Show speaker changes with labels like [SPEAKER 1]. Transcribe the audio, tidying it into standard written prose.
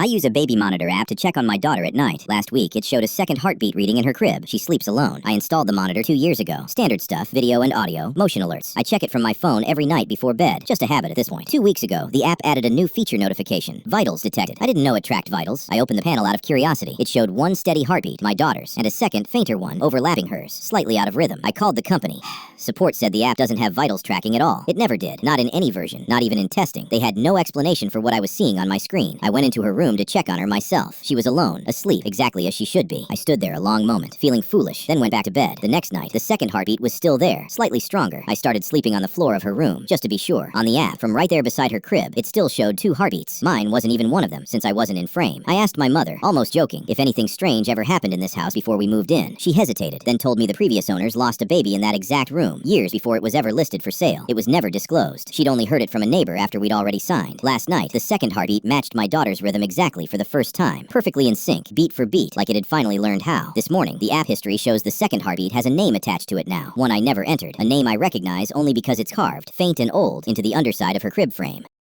[SPEAKER 1] I use a baby monitor app to check on my daughter at night. Last week, it showed a second heartbeat reading in her crib. She sleeps alone. I installed the monitor 2 years ago. Standard stuff, video and audio, motion alerts. I check it from my phone every night before bed. Just a habit at this point. 2 weeks ago, the app added a new feature notification. Vitals detected. I didn't know it tracked vitals. I opened the panel out of curiosity. It showed one steady heartbeat, my daughter's, and a second, fainter one, overlapping hers, slightly out of rhythm. I called the company. Support said the app doesn't have vitals tracking at all. It never did. Not in any version. Not even in testing. They had no explanation for what I was seeing on my screen. I went into her room to check on her myself. She was alone, asleep, exactly as she should be. I stood there a long moment, feeling foolish, then went back to bed. The next night, the second heartbeat was still there, slightly stronger. I started sleeping on the floor of her room, just to be sure. On the app, from right there beside her crib, it still showed 2 heartbeats. Mine wasn't even one of them, since I wasn't in frame. I asked my mother, almost joking, if anything strange ever happened in this house before we moved in. She hesitated, then told me the previous owners lost a baby in that exact room, years before it was ever listed for sale. It was never disclosed. She'd only heard it from a neighbor after we'd already signed. Last night, the second heartbeat matched my daughter's rhythm exactly for the first time, perfectly in sync, beat for beat, like it had finally learned how. This morning, the app history shows the second heartbeat has a name attached to it now, one I never entered, a name I recognize only because it's carved, faint and old, into the underside of her crib frame.